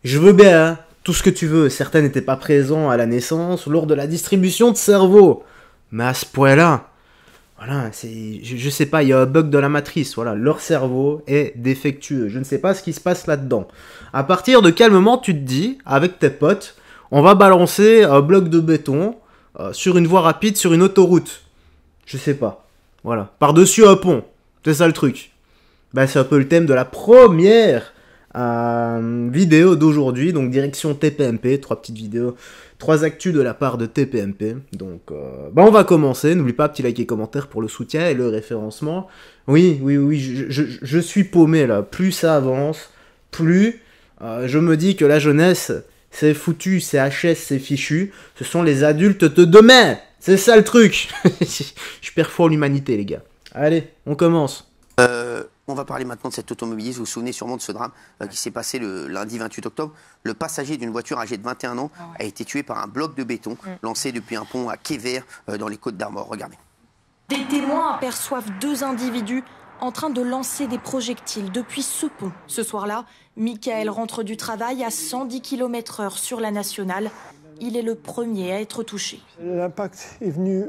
Je veux bien, hein, tout ce que tu veux. Certains n'étaient pas présents à la naissance lors de la distribution de cerveau. Mais à ce point-là, voilà, je sais pas, il y a un bug dans la matrice. Voilà, leur cerveau est défectueux. Je ne sais pas ce qui se passe là-dedans. À partir de quel moment tu te dis, avec tes potes, on va balancer un bloc de béton sur une voie rapide, sur une autoroute? Je sais pas. Voilà, par-dessus un pont. C'est ça le truc. Ben, c'est un peu le thème de la première vidéo d'aujourd'hui, donc direction TPMP, 3 petites vidéos, 3 actus de la part de TPMP. Donc, on va commencer. N'oublie pas, petit like et commentaire pour le soutien et le référencement. Oui, je suis paumé là. Plus ça avance, plus je me dis que la jeunesse, c'est foutu, c'est HS, c'est fichu. Ce sont les adultes de demain. C'est ça le truc. Je perds foi en l'humanité, les gars. Allez, on commence. On va parler maintenant de cet automobiliste. Vous vous souvenez sûrement de ce drame qui s'est passé le lundi 28 octobre. Le passager d'une voiture âgée de 21 ans a été tué par un bloc de béton lancé depuis un pont à Quai-Vert dans les Côtes-d'Armor. Regardez. Des témoins aperçoivent 2 individus en train de lancer des projectiles depuis ce pont. Ce soir-là, Michael rentre du travail à 110 km/h sur la nationale. Il est le premier à être touché. L'impact est venu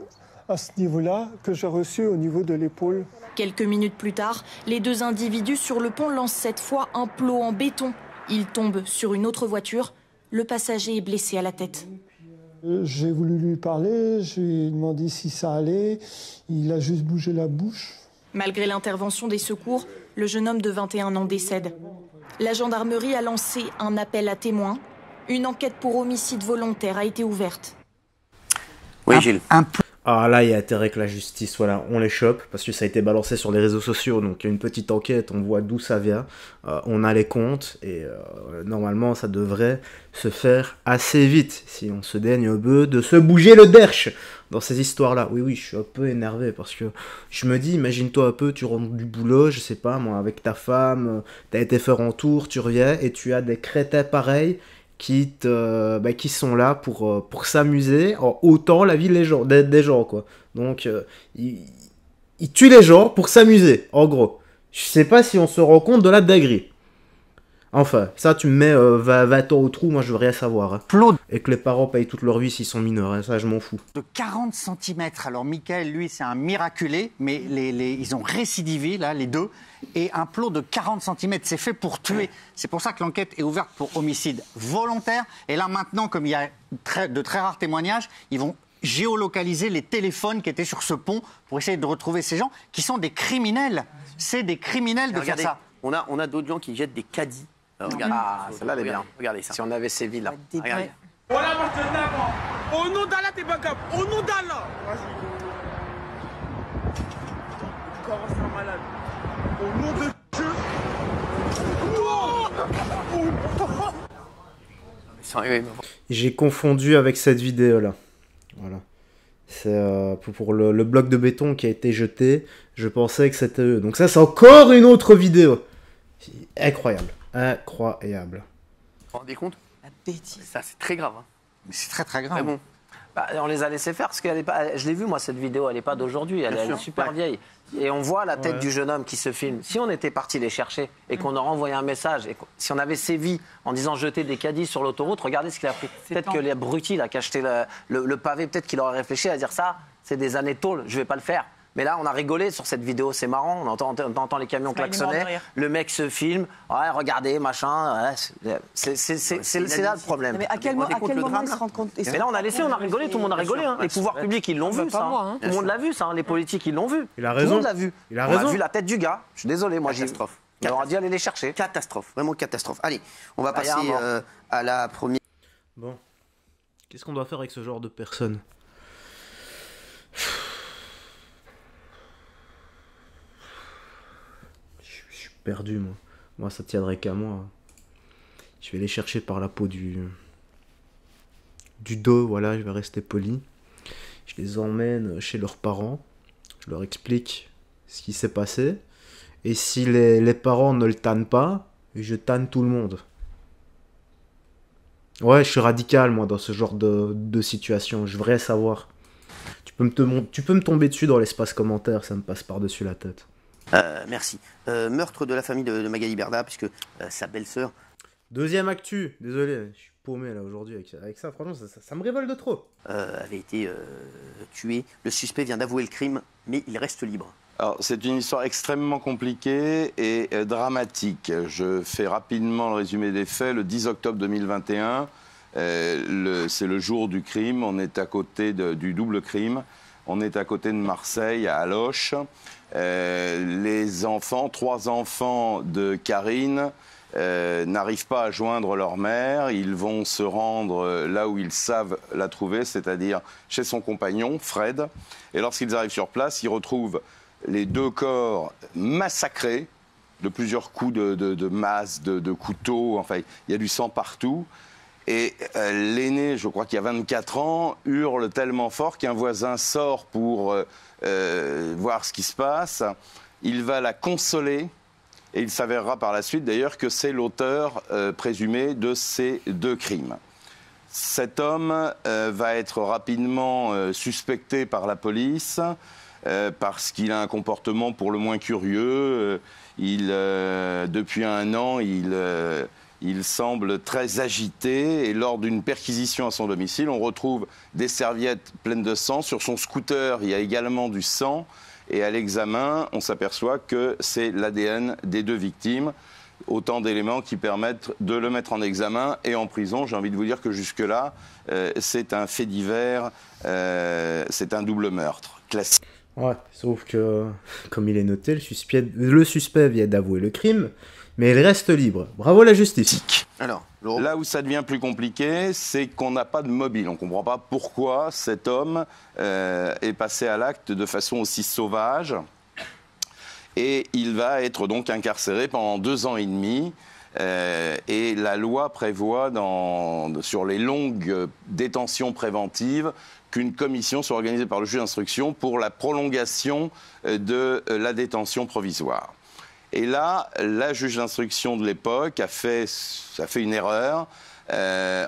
à ce niveau-là, que j'ai reçu au niveau de l'épaule. Quelques minutes plus tard, les 2 individus sur le pont lancent cette fois un plot en béton. Ils tombent sur une autre voiture. Le passager est blessé à la tête. J'ai voulu lui parler, je lui ai demandé si ça allait. Il a juste bougé la bouche. Malgré l'intervention des secours, le jeune homme de 21 ans décède. La gendarmerie a lancé un appel à témoins. Une enquête pour homicide volontaire a été ouverte. Oui, Gilles. Ah là, il y a intérêt que la justice, voilà, on les chope, parce que ça a été balancé sur les réseaux sociaux, donc il y a une petite enquête, on voit d'où ça vient, on a les comptes, et normalement ça devrait se faire assez vite, si on se daigne un peu de se bouger le derche dans ces histoires-là. Oui, je suis un peu énervé, parce que je me dis, imagine-toi un peu, tu rentres du boulot, je sais pas, moi, avec ta femme, t'as été faire un tour, tu reviens, et tu as des crétins pareils, qui sont là pour s'amuser en ôtant la vie des gens, quoi. Donc, ils tuent les gens pour s'amuser, en gros. Je sais pas si on se rend compte de la dinguerie. Enfin, ça, tu me mets 20 ans au trou, moi je veux rien savoir. Hein. Claude. Et que les parents payent toute leur vie s'ils sont mineurs, hein, ça je m'en fous. De 40 cm. Alors, Michael, lui, c'est un miraculé, mais ils ont récidivé, là, les deux. Et un plot de 40 cm, c'est fait pour tuer. C'est pour ça que l'enquête est ouverte pour homicide volontaire. Et là, maintenant, comme il y a de très rares témoignages, ils vont géolocaliser les téléphones qui étaient sur ce pont pour essayer de retrouver ces gens qui sont des criminels. C'est des criminels de faire ça. On a d'autres gens qui jettent des caddies. Regardez. Ah, celle-là, elle est bien. Regardez ça. Si on avait Séville, là. Regardez. Au nom d'Allah, t'es pas capable. Au nom d'Allah. Comment ça, malade? Au nom de Dieu. J'ai confondu avec cette vidéo-là. Voilà. C'est pour le bloc de béton qui a été jeté. Je pensais que c'était eux. Donc ça, c'est encore une autre vidéo. Incroyable. Incroyable. Vous vous rendez compte? La bêtise. Ça, c'est très grave. Hein. Mais c'est très, très grave. Très bon. Bah, on les a laissés faire parce qu'elle est pas. Je l'ai vu moi cette vidéo, elle n'est pas d'aujourd'hui, elle est super vieille. Et on voit la tête du jeune homme qui se filme. Si on était parti les chercher et qu'on leur envoyé un message et si on avait sévi en disant jeter des caddies sur l'autoroute, regardez ce qu'il a pris. Peut-être que l'abruti qui a acheté le pavé, peut-être qu'il aurait réfléchi à dire ça, c'est des années de tôle, je vais pas le faire. Mais là, on a rigolé sur cette vidéo, c'est marrant. On entend les camions klaxonner. Le mec se filme. Ouais, regardez, machin. Ouais, c'est là le problème. Mais à quel moment ils se rendent compte? Mais là, on a rigolé, tout le monde a rigolé. Hein. Les pouvoirs publics, ils l'ont vu, ça. Hein. Tout le monde l'a vu, ça. Les politiques, ils l'ont vu. Il a raison. Tout le monde l'a vu. On a vu la tête du gars. Je suis désolé, moi, catastrophe. On aurait dû aller les chercher. Catastrophe, vraiment catastrophe. Allez, on va passer à la première. Bon. Qu'est-ce qu'on doit faire avec ce genre de personnes? Perdu, moi ça tiendrait qu'à moi. Je vais les chercher par la peau du dos, voilà, je vais rester poli. Je les emmène chez leurs parents, je leur explique ce qui s'est passé, et si les parents ne le tannent pas, je tanne tout le monde. Ouais, je suis radical, moi, dans ce genre de situation, je voudrais savoir. Tu peux me tomber dessus dans l'espace commentaire, ça me passe par-dessus la tête. Merci. Meurtre de la famille de Magali Berda, puisque sa belle-sœur... Deuxième actu, désolé, je suis paumé là aujourd'hui avec ça, franchement, ça me révolte de trop. Avait été tué. Le suspect vient d'avouer le crime, mais il reste libre. Alors, c'est une histoire extrêmement compliquée et dramatique. Je fais rapidement le résumé des faits. Le 10 octobre 2021, c'est le jour du crime. On est à côté du double crime. On est à côté de Marseille, à Aloche. Les enfants, 3 enfants de Karine, n'arrivent pas à joindre leur mère. Ils vont se rendre là où ils savent la trouver, c'est-à-dire chez son compagnon, Fred. Et lorsqu'ils arrivent sur place, ils retrouvent les 2 corps massacrés de plusieurs coups de masse, de couteaux. Enfin, il y a du sang partout. Et l'aîné, je crois qu'il y a 24 ans, hurle tellement fort qu'un voisin sort pour voir ce qui se passe. Il va la consoler. Et il s'avérera par la suite d'ailleurs que c'est l'auteur présumé de ces 2 crimes. Cet homme va être rapidement suspecté par la police parce qu'il a un comportement pour le moins curieux. Depuis un an, il semble très agité et lors d'une perquisition à son domicile, on retrouve des serviettes pleines de sang. Sur son scooter, il y a également du sang. Et à l'examen, on s'aperçoit que c'est l'ADN des 2 victimes. Autant d'éléments qui permettent de le mettre en examen et en prison. J'ai envie de vous dire que jusque-là, c'est un fait divers, c'est un double meurtre classique. Ouais, sauf que, comme il est noté, le suspect vient d'avouer le crime, mais il reste libre. Bravo la justice. Alors, là où ça devient plus compliqué, c'est qu'on n'a pas de mobile. On ne comprend pas pourquoi cet homme est passé à l'acte de façon aussi sauvage. Et il va être donc incarcéré pendant 2 ans et demi. Et la loi prévoit sur les longues détentions préventives qu'une commission soit organisée par le juge d'instruction pour la prolongation de la détention provisoire. Et là, la juge d'instruction de l'époque a fait une erreur.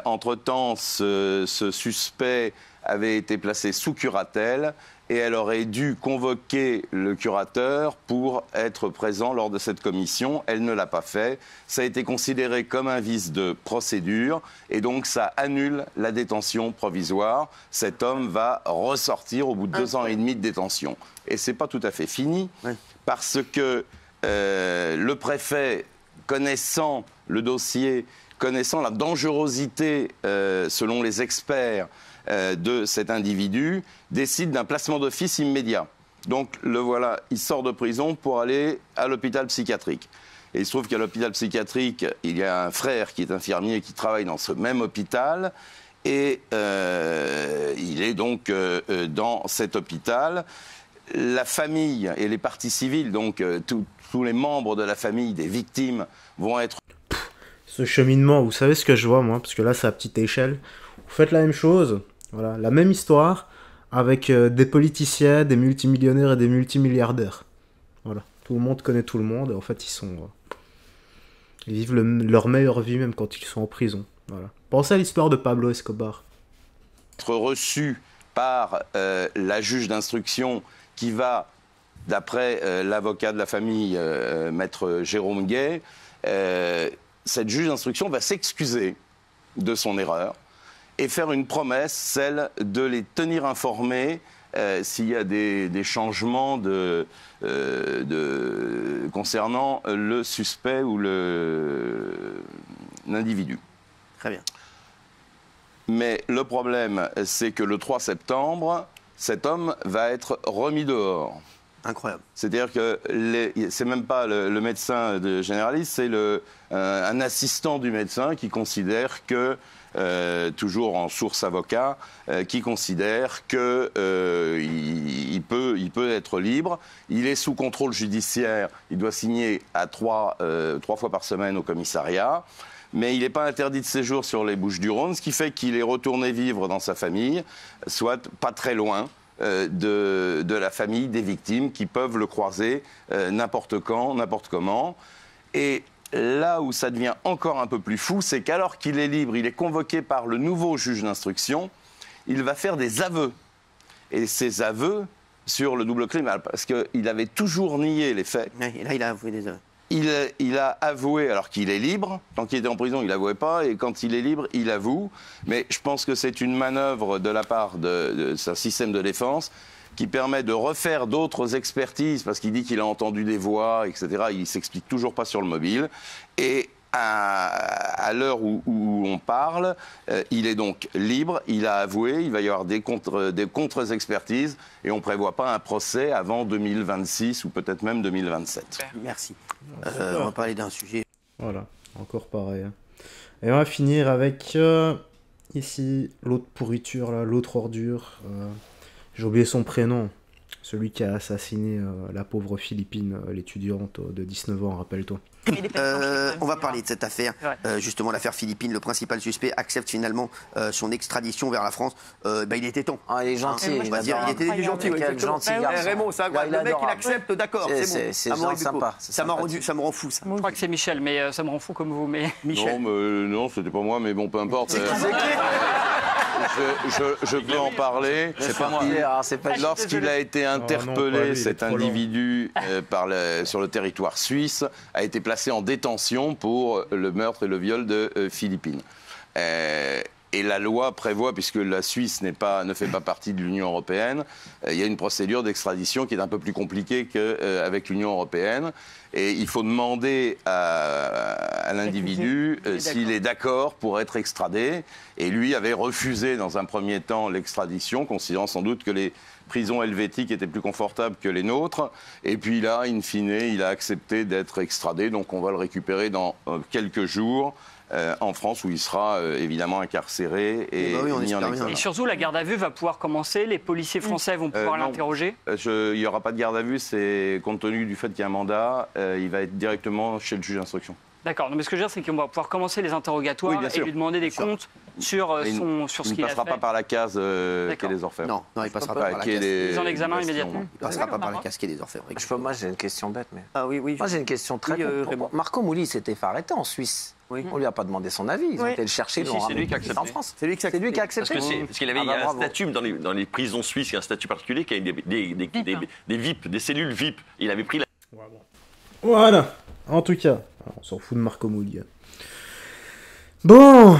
Entre-temps, ce suspect avait été placé sous curatelle et elle aurait dû convoquer le curateur pour être présent lors de cette commission. Elle ne l'a pas fait. Ça a été considéré comme un vice de procédure et donc ça annule la détention provisoire. Cet homme va ressortir au bout de 2 ans et demi de détention. Et c'est pas tout à fait fini parce que le préfet, connaissant le dossier, connaissant la dangerosité, selon les experts, de cet individu, décide d'un placement d'office immédiat. Donc le voilà, il sort de prison pour aller à l'hôpital psychiatrique. Et il se trouve qu'à l'hôpital psychiatrique, il y a un frère qui est infirmier qui travaille dans ce même hôpital. Et il est donc dans cet hôpital. La famille et les parties civiles, donc tous les membres de la famille des victimes vont être... Ce cheminement, vous savez ce que je vois moi, parce que là c'est à petite échelle. Vous faites la même chose, voilà, la même histoire, avec des politiciens, des multimillionnaires et des multimilliardaires. Voilà, tout le monde connaît tout le monde, et en fait ils vivent leur meilleure vie même quand ils sont en prison. Voilà. Pensez à l'histoire de Pablo Escobar. Être reçu par la juge d'instruction qui va, d'après l'avocat de la famille, maître Jérôme Gay, cette juge d'instruction va s'excuser de son erreur et faire une promesse, celle de les tenir informés s'il y a des changements concernant le suspect ou l'individu. Très bien. Mais le problème, c'est que le 3 septembre, cet homme va être remis dehors. Incroyable. C'est-à-dire que c'est même pas le médecin généraliste, c'est un assistant du médecin qui considère que, toujours en source avocat, qui considère que il peut être libre. Il est sous contrôle judiciaire. Il doit signer à 3 fois par semaine au commissariat. Mais il n'est pas interdit de séjour sur les Bouches-du-Rhône, ce qui fait qu'il est retourné vivre dans sa famille, soit pas très loin de la famille des victimes qui peuvent le croiser n'importe quand, n'importe comment. Et là où ça devient encore un peu plus fou, c'est qu'alors qu'il est libre, il est convoqué par le nouveau juge d'instruction, il va faire des aveux. Et ces aveux sur le double crime, parce qu'il avait toujours nié les faits. Et là, il a avoué des aveux. il a avoué, alors qu'il est libre. Tant qu'il était en prison, il n'avouait pas. Et quand il est libre, il avoue. Mais je pense que c'est une manœuvre de la part de ce système de défense qui permet de refaire d'autres expertises, parce qu'il dit qu'il a entendu des voix, etc. Il ne s'explique toujours pas sur le mobile. Et à l'heure où on parle, il est donc libre, il a avoué, il va y avoir des contre-expertises, et on ne prévoit pas un procès avant 2026 ou peut-être même 2027. Merci. On va parler d'un sujet. Voilà, encore pareil. Et on va finir avec ici l'autre pourriture, là, l'autre ordure. J'ai oublié son prénom. Celui qui a assassiné la pauvre Philippine, l'étudiante de 19 ans, rappelle-toi. On va parler de cette affaire, justement l'affaire Philippine. Le principal suspect accepte finalement son extradition vers la France. Il était temps. Ah, il est gentil. Il était gentil. Quel gentil garçon. Raymond, ça, le mec il accepte, d'accord, c'est bon. C'est sympa. Ça me rend fou ça. Je crois que c'est Michel, mais ça me rend fou comme vous. Mais... Michel. Non, c'était pas moi, mais bon, peu importe. Je peux en parler. C'est pas moi. Lorsqu'il a été interpellé, cet individu sur le territoire suisse a été placé en détention pour le meurtre et le viol de Philippine. Et la loi prévoit, puisque la Suisse ne fait pas partie de l'Union européenne, il y a une procédure d'extradition qui est un peu plus compliquée qu'avec l'Union européenne. Et il faut demander à l'individu s'il est d'accord pour être extradé. Et lui avait refusé dans un premier temps l'extradition, considérant sans doute que les prisons helvétiques étaient plus confortables que les nôtres. Et puis là, in fine, il a accepté d'être extradé. Donc on va le récupérer dans quelques jours. En France, où il sera évidemment incarcéré et mis en examen. Et surtout, la garde à vue va pouvoir commencer, les policiers français vont pouvoir l'interroger. Il n'y aura pas de garde à vue, c'est compte tenu du fait qu'il y a un mandat, il va être directement chez le juge d'instruction. D'accord, mais ce que je veux dire, c'est qu'on va pouvoir commencer les interrogatoires et lui demander des comptes sur ce qu'il a fait. Il ne passera pas par la case quai des Orfèvres. Non, il passera pas par la case. Ils en examen immédiatement. Il passera pas par la case quai des Orfèvres. Moi, j'ai une question bête. Mais... Ah oui. Moi, j'ai une question très bête. Marco Mouli s'était fait arrêter en Suisse. Oui. On lui a pas demandé son avis. Ils ont été le chercher c'est lui qui a accepté. En France. C'est lui qui a accepté. Parce qu'il avait il y a un statut dans les prisons suisses, il y a un statut particulier qui a des VIP, des cellules VIP. Il avait pris la... Voilà. En tout cas, on s'en fout de Marco Mouli. Bon,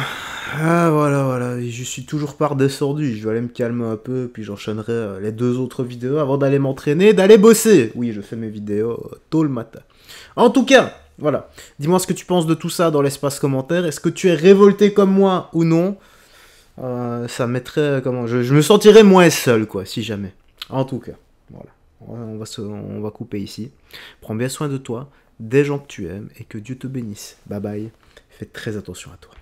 voilà, je suis toujours pas redescendu, je vais aller me calmer un peu, puis j'enchaînerai les 2 autres vidéos avant d'aller m'entraîner, d'aller bosser. Oui, je fais mes vidéos tôt le matin. En tout cas, voilà, dis-moi ce que tu penses de tout ça dans l'espace commentaire, est-ce que tu es révolté comme moi ou non? Ça mettrait, je me sentirais moins seul, quoi, si jamais. En tout cas, voilà, on va couper ici. Prends bien soin de toi, des gens que tu aimes, et que Dieu te bénisse. Bye bye. Fais très attention à toi.